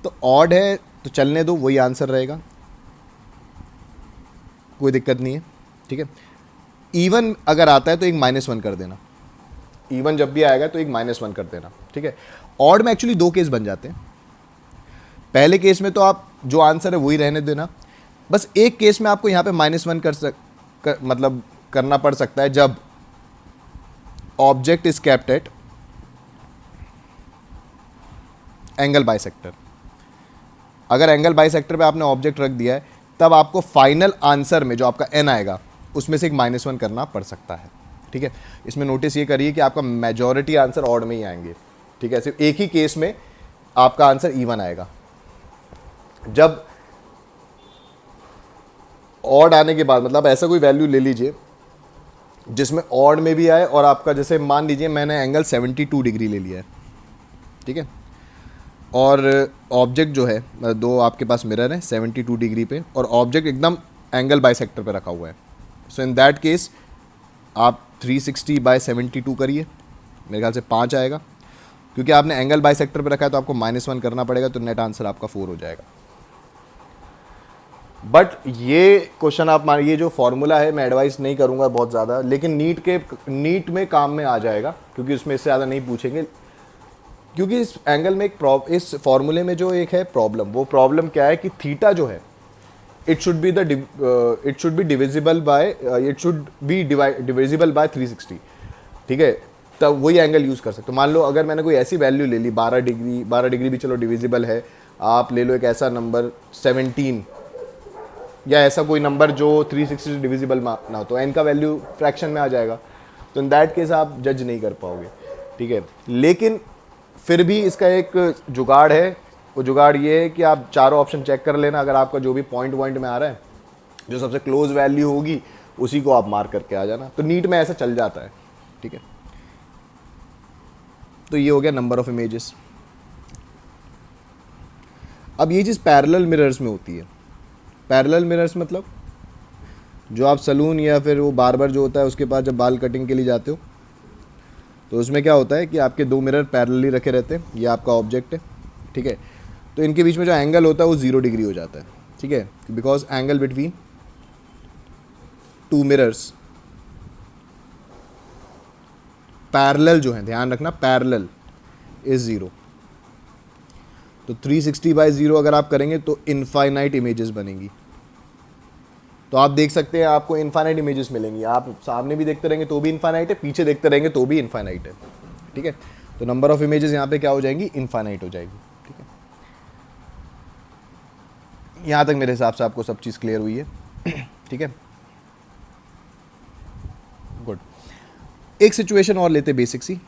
तो ऑड है तो चलने दो, वही आंसर रहेगा, कोई दिक्कत नहीं है, ठीक है। इवन अगर आता है तो एक -1 कर देना, इवन जब भी आएगा तो एक -1 कर देना, ठीक है। ऑड में एक्चुअली दो केस बन जाते हैं। पहले केस में तो आप जो आंसर है वही रहने देना, बस एक केस में आपको यहाँ पे -1 मतलब करना पड़ सकता है, जब object is kept at angle bisector. अगर एंगल बाइसेक्टर पे आपने ऑब्जेक्ट रख दिया है, तब आपको फाइनल आंसर में जो आपका n आएगा उसमें से एक -1 करना पड़ सकता है, ठीक है। इसमें नोटिस ये करिए कि आपका मेजॉरिटी आंसर ऑड में ही आएंगे, ठीक है। सिर्फ एक ही केस में आपका आंसर इवन आएगा, जब ऑड आने के बाद, मतलब ऐसा कोई वैल्यू ले लीजिए जिसमें ऑड में भी आए और आपका, जैसे मान लीजिए मैंने एंगल 72 डिग्री ले लिया है, ठीक है। और ऑब्जेक्ट जो है, दो आपके पास मिरर है 72 डिग्री पे, और ऑब्जेक्ट एकदम एंगल बाइसेक्टर पे रखा हुआ है। सो इन दैट केस आप 360 बाय 72 करिए, मेरे ख्याल से 5 आएगा, क्योंकि आपने एंगल बाइसेक्टर पे रखा है तो आपको -1 करना पड़ेगा, तो नेट आंसर आपका 4 हो जाएगा। बट ये क्वेश्चन आप मान, ये जो फॉर्मूला है मैं एडवाइस नहीं करूंगा बहुत ज़्यादा, लेकिन नीट में काम में आ जाएगा, क्योंकि उसमें इससे ज़्यादा नहीं पूछेंगे। क्योंकि इस एंगल में इस फॉर्मूले में जो एक है प्रॉब्लम, वो प्रॉब्लम क्या है कि थीटा जो है it should be divisible by 360, ठीक है। तब वही एंगल यूज़ कर सकते हो। मान लो अगर मैंने कोई ऐसी वैल्यू ले ली 12 डिग्री भी चलो डिविजिबल है, आप ले लो एक ऐसा नंबर 17 या ऐसा कोई नंबर जो 360 से डिविजिबल ना हो, तो n का वैल्यू फ्रैक्शन में आ जाएगा, तो इन दैट केस आप जज नहीं कर पाओगे, ठीक है। लेकिन फिर भी इसका एक जुगाड़ है, वो जुगाड़ ये है कि आप चारों ऑप्शन चेक कर लेना, अगर आपका जो भी पॉइंट में आ रहा है, जो सबसे क्लोज वैल्यू होगी उसी को आप मार्क करके आ जाना। तो नीट में ऐसा चल जाता है, ठीक है। तो ये हो गया नंबर ऑफ इमेजेस। अब ये चीज़ पैरेलल मिरर्स में होती है। पैरेलल मिरर्स मतलब जो आप सलून या फिर वो बार्बर जो होता है उसके पास जब बाल कटिंग के लिए जाते हो, तो उसमें क्या होता है कि आपके दो मिरर पैरेलली रखे रहते हैं, ये आपका ऑब्जेक्ट है, ठीक है। तो इनके बीच में जो एंगल होता है वो 0 डिग्री हो जाता है, ठीक है, because angle between two mirrors parallel जो है, ध्यान रखना पैरेलल इज 0। तो 360 बाय 0 अगर आप करेंगे तो इनफाइनाइट इमेजेस बनेंगी। तो आप देख सकते हैं आपको इनफाइनाइट इमेजेस मिलेंगी, आप सामने भी देखते रहेंगे तो भी इनफाइनाइट है, पीछे देखते रहेंगे तो भी इनफाइनाइट है, ठीक है। तो नंबर ऑफ इमेजेस यहाँ पे क्या हो जाएंगी, इनफाइनाइट हो जाएगी, ठीक है। यहाँ तक मेरे हिसाब से आपको सब चीज़ क्लियर हुई है, ठीक है, गुड। एक सिचुएशन और लेते बेसिक सी।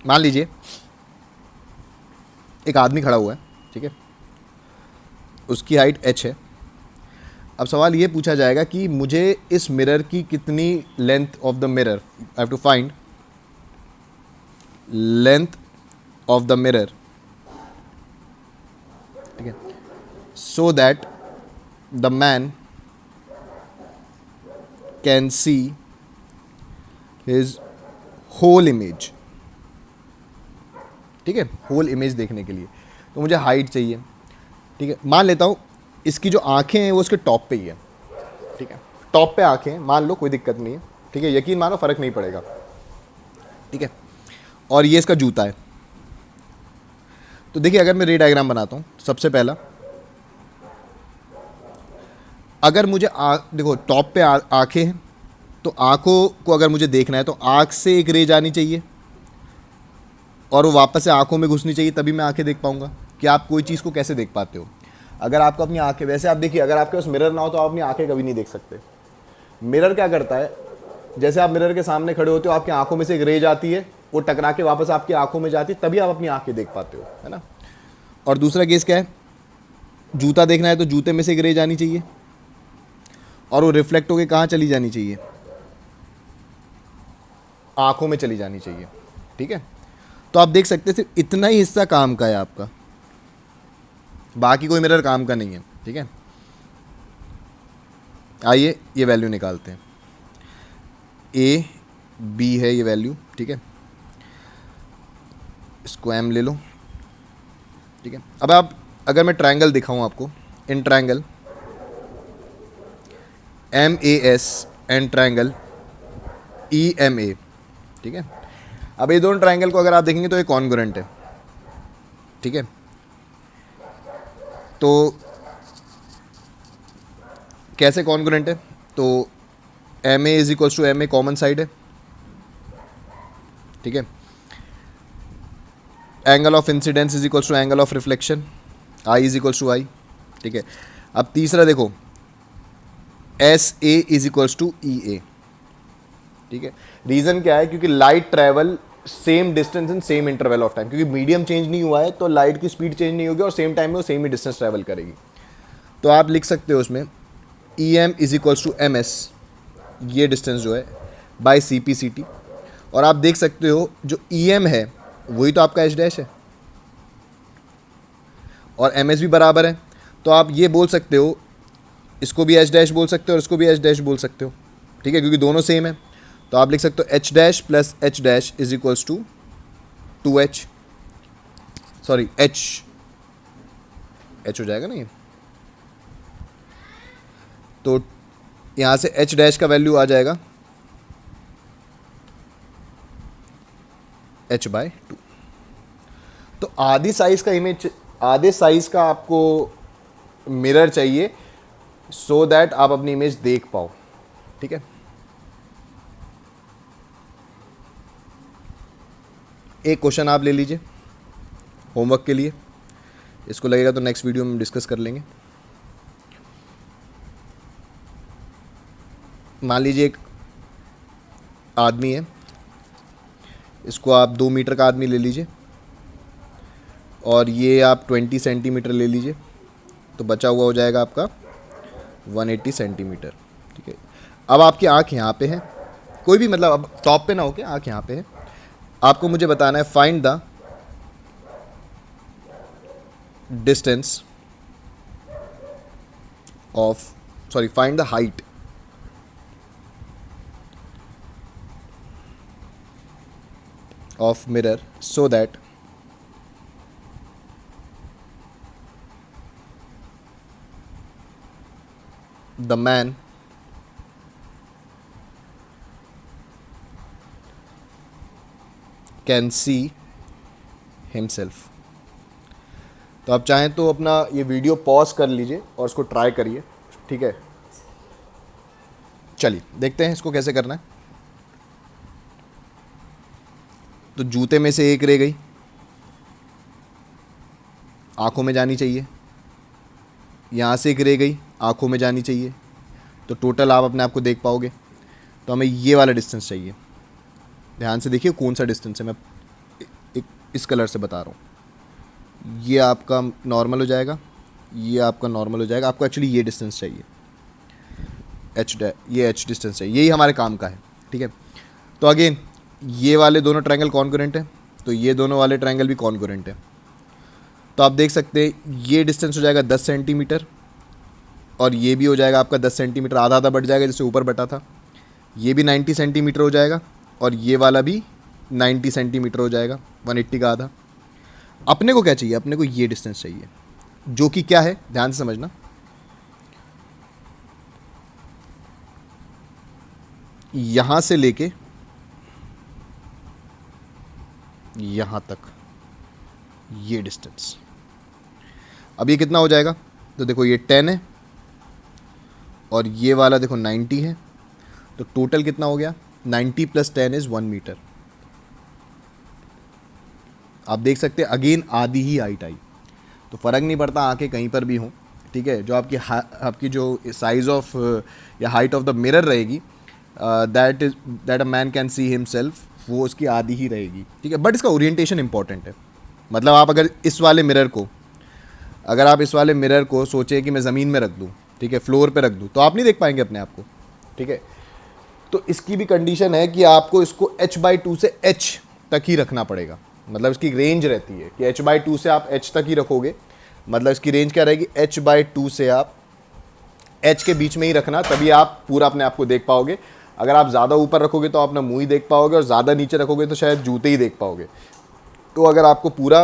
मान लीजिए एक आदमी खड़ा हुआ है, ठीक है, उसकी हाइट h है। अब सवाल ये पूछा जाएगा कि मुझे इस मिरर की कितनी length of the mirror, I have to find length of the mirror so that the man can see his whole image। ठीक है, होल इमेज देखने के लिए तो मुझे हाइट चाहिए। ठीक है, मान लेता हूँ इसकी जो आंखें हैं वो उसके टॉप पे ही है। ठीक है, टॉप पे आंखें हैं, मान लो, कोई दिक्कत नहीं है। ठीक है, यकीन मानो, फ़र्क नहीं पड़ेगा। ठीक है, और ये इसका जूता है। तो देखिए, अगर मैं रे डायग्राम बनाता हूँ, सबसे पहला, अगर मुझे देखो टॉप पे आंखें हैं, तो आंखों को अगर मुझे देखना है तो आंख से एक रे जानी चाहिए और वो वापस से आंखों में घुसनी चाहिए, तभी मैं आंखें देख पाऊंगा। कि आप कोई चीज़ को कैसे देख पाते हो? अगर आपको अपनी आंखें, वैसे आप देखिए, अगर आपके पास मिरर ना हो तो आप अपनी आंखें कभी नहीं देख सकते। मिरर क्या करता है, जैसे आप मिरर के सामने खड़े होते हो, आपकी आंखों में से एक रे जाती है, वो टकरा के वापस आपकी आंखों में जाती है, तभी आप अपनी आंखें देख पाते हो, है ना। और दूसरा केस क्या है, जूता देखना है तो जूते में से एक रे जानी चाहिए और वो रिफ्लेक्ट होकर कहाँ चली जानी चाहिए? आंखों में चली जानी चाहिए। ठीक है, तो आप देख सकते हैं सिर्फ इतना ही हिस्सा काम का है आपका, बाकी कोई मिरर काम का नहीं है। ठीक है, आइए ये वैल्यू निकालते हैं। ए बी है ये वैल्यू। ठीक है, इसको एम ले लो। ठीक है, अब आप, अगर मैं ट्रायंगल दिखाऊं आपको, in triangle M A S and triangle E M A. ठीक है, अब ये दोनों ट्रायंगल को अगर आप देखेंगे तो ये कॉन्ग्रुएंट है। ठीक है, तो कैसे कॉन्ग्रुएंट है? तो M A is equals to M A common side है। ठीक है, angle of incidence is equals to angle of reflection, I is equals to I. ठीक है, अब तीसरा देखो, S A is equals to E A. ठीक है, रीज़न क्या है? क्योंकि light travel same distance in same interval of time, क्योंकि मीडियम चेंज नहीं हुआ है तो लाइट की स्पीड चेंज नहीं होगी और सेम टाइम में वो सेम ही डिस्टेंस ट्रैवल करेगी। तो आप लिख सकते हो उसमें E M is equals to M S, ये डिस्टेंस जो है, by C P C T. और आप देख सकते हो जो ई एम है वही तो आपका एच डैश है और एम एस भी बराबर है, तो आप ये बोल सकते हो, इसको भी एच डैश बोल सकते हो और इसको भी एच डैश बोल सकते हो। ठीक है, क्योंकि दोनों सेम है, तो आप लिख सकते हो H dash plus H dash is equals to 2h, sorry H हो जाएगा ना ये। तो यहाँ से एच डैश का वैल्यू आ जाएगा h/2। तो आधी साइज का इमेज, आधे साइज का आपको मिरर चाहिए सो दैट आप अपनी इमेज देख पाओ। ठीक है, एक क्वेश्चन आप ले लीजिए होमवर्क के लिए, इसको लगेगा तो नेक्स्ट वीडियो में डिस्कस कर लेंगे। मान लीजिए एक आदमी है, इसको आप 2 मीटर का आदमी ले लीजिए और ये आप 20 सेंटीमीटर ले लीजिए, तो बचा हुआ हो जाएगा आपका 180 सेंटीमीटर। ठीक है, अब आपकी आँख यहाँ पे है, कोई भी, मतलब अब टॉप पे ना होके आँख यहाँ पे है। आपको मुझे बताना है find the distance of, sorry, find the height of mirror so that the man can see himself. तो आप चाहें तो अपना ये वीडियो पॉज कर लीजिए और उसको ट्राई करिए। ठीक है, चलिए देखते हैं इसको कैसे करना है। तो जूते में से एक रह गई, आंखों में जानी चाहिए, यहाँ से एक रह गई, आंखों में जानी चाहिए, तो टोटल आप अपने आप को देख पाओगे। तो हमें ये वाला डिस्टेंस चाहिए, ध्यान से देखिए कौन सा डिस्टेंस है, मैं एक इस कलर से बता रहा हूँ। ये आपका नॉर्मल हो जाएगा, ये आपका नॉर्मल हो जाएगा, आपको एक्चुअली ये डिस्टेंस चाहिए, ये एच डिस्टेंस चाहिए, यही हमारे काम का है। ठीक है, तो अगेन ये वाले दोनों ट्रायंगल कॉन्ग्रुएंट है, तो ये दोनों वाले ट्रायंगल भी कॉन्ग्रुएंट है। तो आप देख सकते हैं ये डिस्टेंस हो जाएगा 10 सेंटीमीटर और ये भी हो जाएगा आपका 10 सेंटीमीटर, आधा आधा बढ़ जाएगा जैसे ऊपर बटा था। ये भी 90 सेंटीमीटर हो जाएगा और ये वाला भी 90 सेंटीमीटर हो जाएगा, 180 का आधा। अपने को क्या चाहिए, अपने को ये डिस्टेंस चाहिए, जो कि क्या है ध्यान से समझना। यहां से लेके यहां तक ये डिस्टेंस, अब ये कितना हो जाएगा, तो देखो ये 10 है और ये वाला देखो 90 है, तो टोटल कितना हो गया, 90 + 10 इज 1 मीटर। आप देख सकते हैं अगेन आधी ही हाइट आई, तो फ़र्क नहीं पड़ता आंखें कहीं पर भी हों, ठीक है। जो आपकी जो साइज़ ऑफ या हाइट ऑफ द मिरर रहेगी, that a man can see himself, वो उसकी आधी ही रहेगी, ठीक है। बट इसका ओरिएंटेशन इंपॉर्टेंट है। मतलब आप अगर इस वाले मिरर को सोचे कि मैं ज़मीन में रख दूँ, ठीक है, फ्लोर पे रख दूँ, तो आप नहीं देख पाएंगे अपने आप को, ठीक है। तो इसकी भी कंडीशन है कि आपको इसको h/2 से h तक ही रखना पड़ेगा। मतलब इसकी रेंज रहती है कि h/2 से आप h तक ही रखोगे, मतलब इसकी रेंज क्या रहेगी, h/2 से आप h के बीच में ही रखना, तभी आप पूरा अपने आप को देख पाओगे। अगर आप ज़्यादा ऊपर रखोगे तो अपना मुंह ही देख पाओगे और ज़्यादा नीचे रखोगे तो शायद जूते ही देख पाओगे। तो अगर आपको पूरा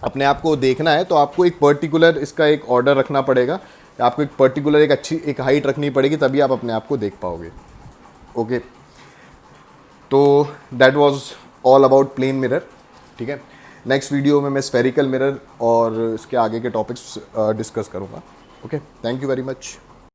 अपने आप को देखना है तो आपको एक पर्टिकुलर इसका एक ऑर्डर रखना पड़ेगा, आपको एक पर्टिकुलर एक अच्छी एक हाइट रखनी पड़ेगी, तभी आप अपने आप को देख पाओगे। ओके, तो that was all about plane mirror, ठीक है। नेक्स्ट वीडियो में मैं स्फेरिकल मिरर और इसके आगे के टॉपिक्स डिस्कस करूँगा। Okay, thank you very much.